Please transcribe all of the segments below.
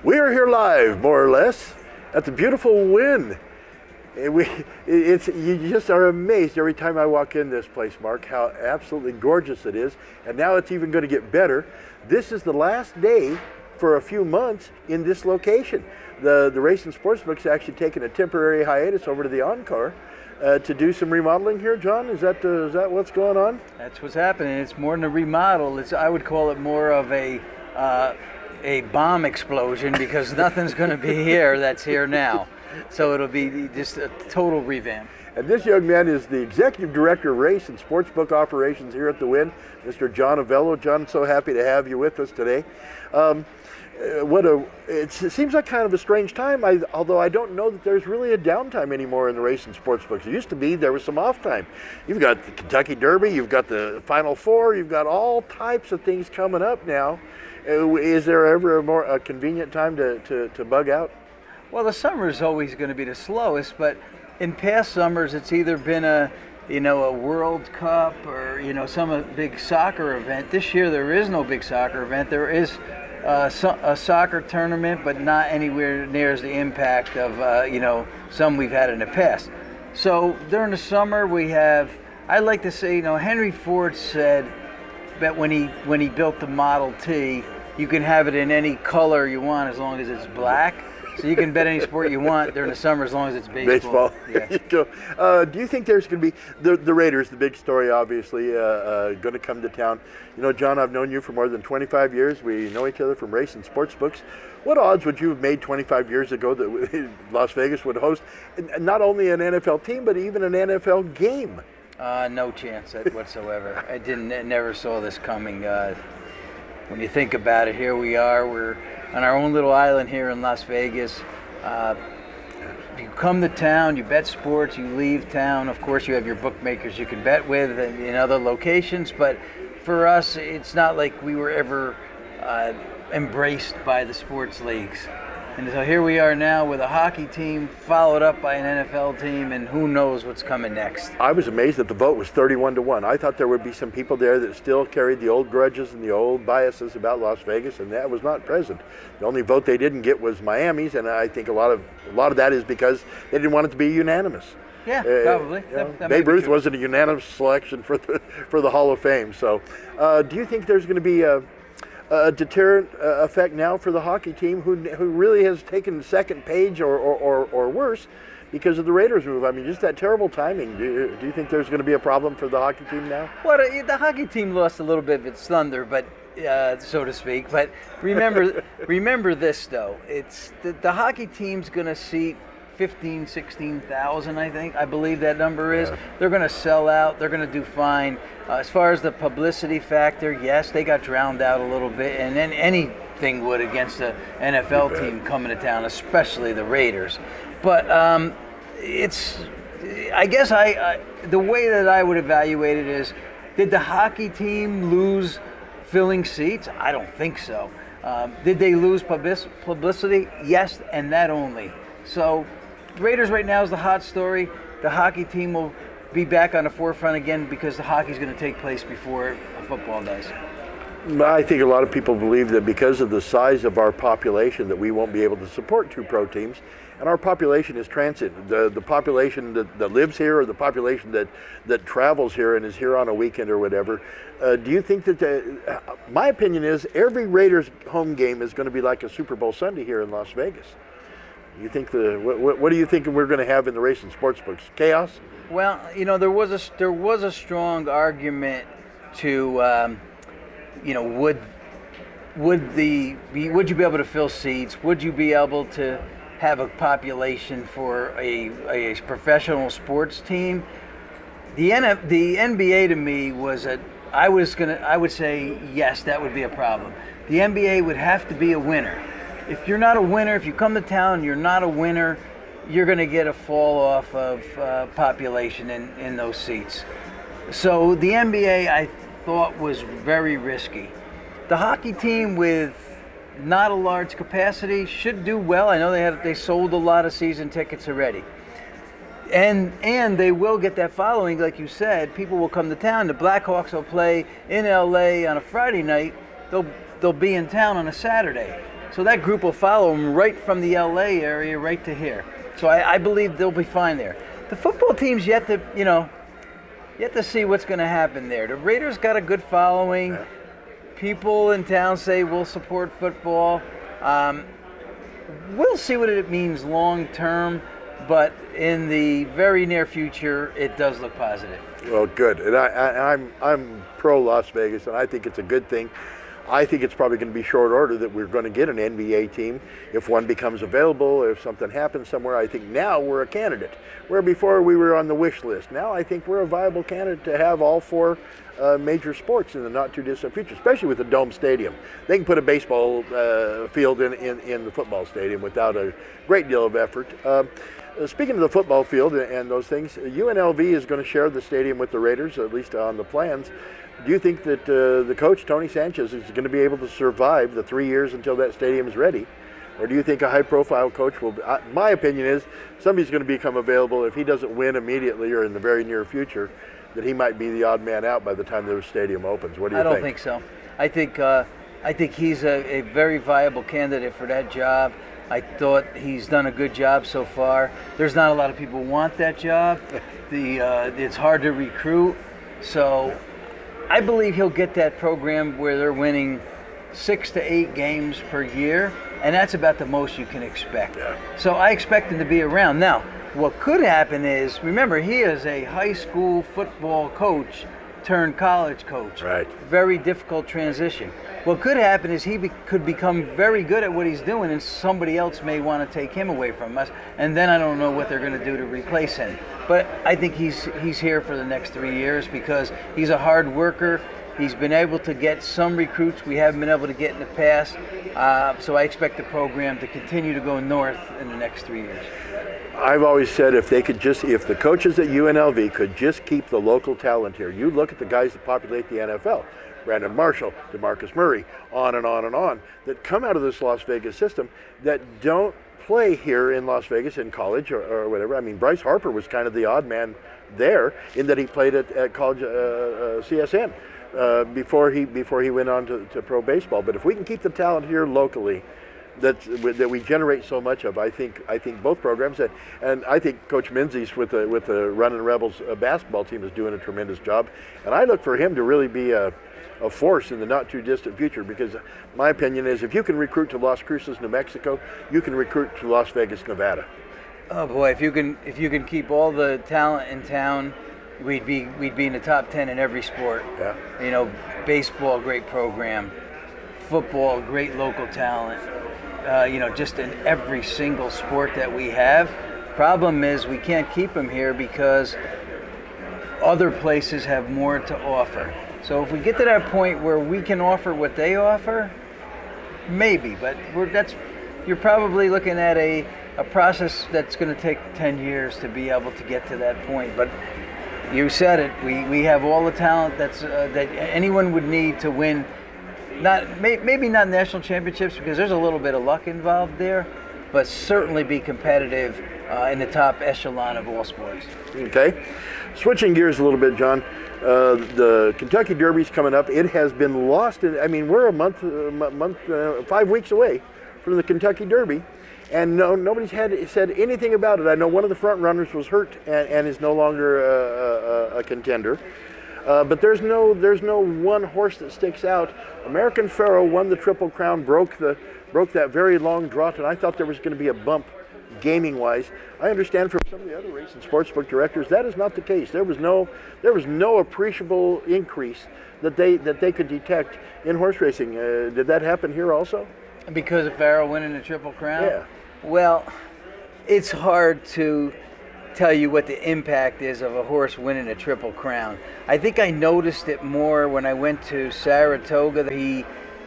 We are here live, more or less, at the beautiful Wynn. You just are amazed every time I walk in this place, Mark, how absolutely gorgeous it is. And now it's even going to get better. This is the last day for a few months in this location. The Racing Sportsbook's actually taken a temporary hiatus over to the Encore to do some remodeling here. John, is that what's going on? That's what's happening. It's more than a remodel. I would call it more of a bomb explosion, because nothing's going to be here that's here now. So it'll be just a total revamp. And this young man is the Executive Director of Race and Sportsbook Operations here at the Wynn, Mr. John Avello. John, so happy to have you with us today. It seems like kind of a strange time, although I don't know that there's really a downtime anymore in the race and sports books. It used to be there was some off time. You've got the Kentucky Derby, you've got the Final Four, you've got all types of things coming up now. Is there ever a convenient time to bug out? Well, the summer is always going to be the slowest, but in past summers it's either been a World Cup or some big soccer event. This year there is no big soccer event. There is a soccer tournament, but not anywhere near as the impact of some we've had in the past. So during the summer we have, I like to say, Henry Ford said that when he built the Model T, you can have it in any color you want as long as it's black. So you can bet any sport you want during the summer as long as it's baseball. Yeah. There you go. Do you think there's going to be the Raiders, the big story, obviously, going to come to town? John, I've known you for more than 25 years. We know each other from race and sports books. What odds would you have made 25 years ago that Las Vegas would host not only an NFL team, but even an NFL game? No chance whatsoever. I never saw this coming. When you think about it, here we are. We're on our own little island here in Las Vegas. You come to town, you bet sports, you leave town. Of course, you have your bookmakers you can bet with in other locations. But for us, it's not like we were ever embraced by the sports leagues. And so here we are now with a hockey team followed up by an NFL team, and who knows what's coming next. I was amazed that the vote was 31-1. I thought there would be some people there that still carried the old grudges and the old biases about Las Vegas, and that was not present. The only vote they didn't get was Miami's, and I think a lot of that is because they didn't want it to be unanimous. Yeah, probably. That Babe Ruth wasn't a unanimous selection for the Hall of Fame. So, do you think there's going to be a deterrent effect now for the hockey team, who really has taken second page or worse because of the Raiders move? I mean, just that terrible timing. Do you think there's going to be a problem for the hockey team now? Well, the hockey team lost a little bit of its thunder, but so to speak. But remember this though: it's the hockey team's going to seat 16,000, I believe that number is. Yeah. They're going to sell out. They're going to do fine. As far as the publicity factor, yes, they got drowned out a little bit, and then anything would against the NFL team coming to town, especially the Raiders. But I guess the way that I would evaluate it is, did the hockey team lose filling seats? I don't think so. Did they lose publicity? Yes, and that only. So Raiders right now is the hot story. The hockey team will be back on the forefront again because the hockey's going to take place before football does. I think a lot of people believe that because of the size of our population that we won't be able to support two pro teams. And our population is transit. The population that lives here, or the population that travels here and is here on a weekend or whatever. Do you think that, my opinion is, every Raiders home game is going to be like a Super Bowl Sunday here in Las Vegas? You think what do you think we're going to have in the race and sports books? Chaos? Well, there was a strong argument to, would you be able to fill seats? Would you be able to have a population for a professional sports team? The NBA to me I would say yes, that would be a problem. The NBA would have to be a winner. If you're not a winner, if you come to town and you're not a winner, you're going to get a fall off of population in those seats. So the NBA, I thought, was very risky. The hockey team with not a large capacity should do well. I know they sold a lot of season tickets already. And they will get that following, like you said. People will come to town. The Blackhawks will play in LA on a Friday night. They'll be in town on a Saturday. So that group will follow them right from the LA area right to here. So I believe they'll be fine there. The football team's yet to see what's going to happen there. The Raiders got a good following. Yeah. People in town say we'll support football. We'll see what it means long term, but in the very near future, it does look positive. Well, good. And I'm pro Las Vegas, and I think it's a good thing. I think it's probably going to be short order that we're going to get an NBA team if one becomes available, if something happens somewhere. I think now we're a candidate, where before we were on the wish list. Now I think we're a viable candidate to have all four major sports in the not too distant future, especially with a dome stadium. They can put a baseball field in the football stadium without a great deal of effort. Speaking of the football field and those things, UNLV is going to share the stadium with the Raiders, at least on the plans. Do you think that the coach, Tony Sanchez, is going to be able to survive the 3 years until that stadium is ready? Or do you think a high-profile coach will, my opinion is, somebody's going to become available if he doesn't win immediately or in the very near future, that he might be the odd man out by the time the stadium opens. What do you think? I don't think so. I think he's a very viable candidate for that job. I thought he's done a good job so far. There's not a lot of people who want that job. It's hard to recruit. So I believe he'll get that program where they're winning 6 to 8 games per year, and that's about the most you can expect. Yeah. So I expect him to be around. Now, what could happen is, remember, he is a high school football coach turned college coach. Right. Very difficult transition. What could happen is he could become very good at what he's doing, and somebody else may want to take him away from us, and then I don't know what they're going to do to replace him. But I think he's here for the next 3 years because he's a hard worker. He's been able to get some recruits we haven't been able to get in the past. So I expect the program to continue to go north in the next 3 years. I've always said if the coaches at UNLV could just keep the local talent here. You look at the guys that populate the NFL, Brandon Marshall, DeMarcus Murray, on and on and on, that come out of this Las Vegas system that don't play here in Las Vegas in college or whatever. I mean, Bryce Harper was kind of the odd man there in that he played at college CSN before he went on to pro baseball. But if we can keep the talent here locally, that we generate so much of, I think both programs, and I think Coach Menzies with the Runnin' Rebels basketball team is doing a tremendous job, and I look for him to really be a force in the not too distant future, because my opinion is if you can recruit to Las Cruces, New Mexico, you can recruit to Las Vegas, Nevada. Oh boy, if you can keep all the talent in town, we'd be in the top 10 in every sport. Yeah. You know, baseball, great program, football, great local talent. Just in every single sport that we have. Problem is we can't keep them here because other places have more to offer. So if we get to that point where we can offer what they offer, maybe, but you're probably looking at a process that's going to take 10 years to be able to get to that point. But you said it, we have all the talent that anyone would need to win. Maybe not national championships because there's a little bit of luck involved there, but certainly be competitive in the top echelon of all sports. Okay. Switching gears a little bit, John. The Kentucky Derby's coming up. It has been lost. We're a month, 5 weeks away from the Kentucky Derby, and nobody's said anything about it. I know one of the front runners was hurt and is no longer a contender. But there's no one horse that sticks out. American Pharoah won the Triple Crown, broke that very long drought, and I thought there was going to be a bump gaming-wise. I understand from some of the other race and sportsbook directors that is not the case. There was no appreciable increase that they could detect in horse racing. Did that happen here also? Because of Pharoah winning the Triple Crown? Yeah. Well, it's hard to tell you what the impact is of a horse winning a Triple Crown. I think I noticed it more when I went to Saratoga.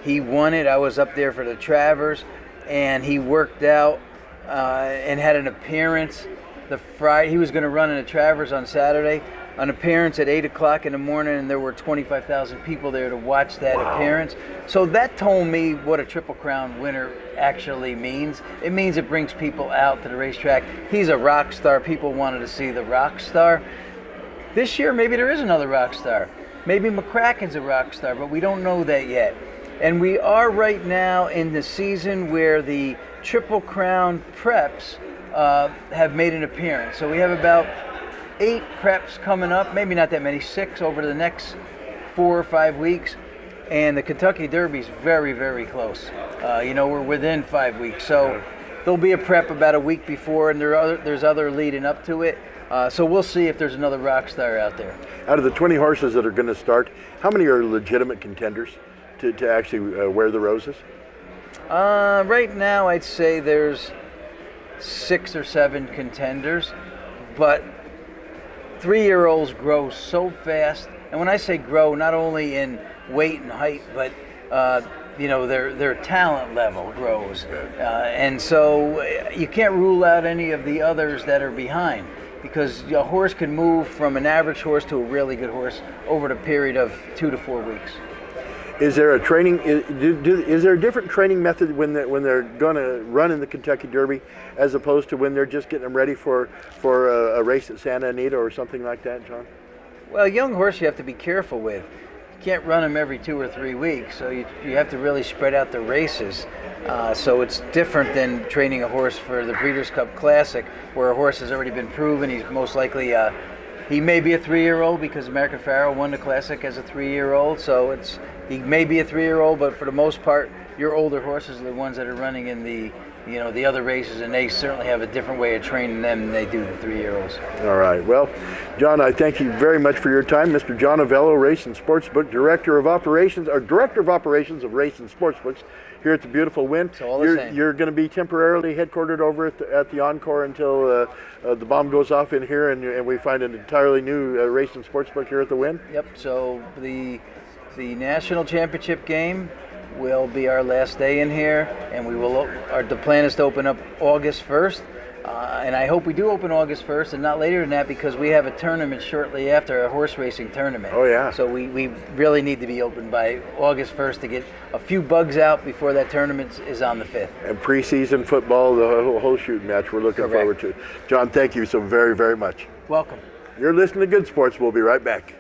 He won it. I was up there for the Travers, and he worked out and had an appearance the Friday. He was going to run in the Travers on Saturday. An appearance at 8 o'clock in the morning, and there were 25,000 people there to watch that appearance. So that told me what a Triple Crown winner actually means. It means it brings people out to the racetrack. He's a rock star. People wanted to see the rock star. This year, maybe there is another rock star. Maybe McCracken's a rock star, but we don't know that yet. And we are right now in the season where the Triple Crown preps have made an appearance. So we have about 8 preps coming up, maybe not that many, 6 over the next 4 or 5 weeks. And the Kentucky Derby's very, very close. We're within 5 weeks. So there'll be a prep about a week before, and there's other leading up to it. So we'll see if there's another rock star out there. Out of the 20 horses that are going to start, how many are legitimate contenders to actually wear the roses? Right now, I'd say there's 6 or 7 contenders, but 3-year-olds grow so fast. And when I say grow, not only in weight and height, but their talent level grows. And so you can't rule out any of the others that are behind, because a horse can move from an average horse to a really good horse over the period of 2 to 4 weeks. Is there a training? Is there a different training method when they're going to run in the Kentucky Derby, as opposed to when they're just getting them ready for a race at Santa Anita or something like that, John? Well, a young horse you have to be careful with. You can't run them every 2 or 3 weeks, so you have to really spread out the races. So it's different than training a horse for the Breeders' Cup Classic, where a horse has already been proven. He's most likely he may be a 3-year-old, because American Pharoah won the Classic as a 3-year-old. So he may be a 3-year-old, but for the most part, your older horses are the ones that are running in the other races, and they certainly have a different way of training them than they do the 3-year-olds. All right. Well, John, I thank you very much for your time. Mr. John Avello, Race and Sportsbook Director of Operations of Race and Sportsbooks here at the beautiful Wynn. You're going to be temporarily headquartered over at the Encore until the bomb goes off in here, and we find an entirely new Race and Sportsbook here at the Wynn. Yep. So the national championship game will be our last day in here, and the plan is to open up August 1st, and I hope we do open August 1st and not later than that, because we have a tournament shortly after, a horse racing tournament. Oh yeah. So we really need to be open by August 1st to get a few bugs out before that tournament is on the 5th. And preseason football, the whole shooting match, we're looking forward to. John, thank you so very, very much. Welcome. You're listening to Good Sports. We'll be right back.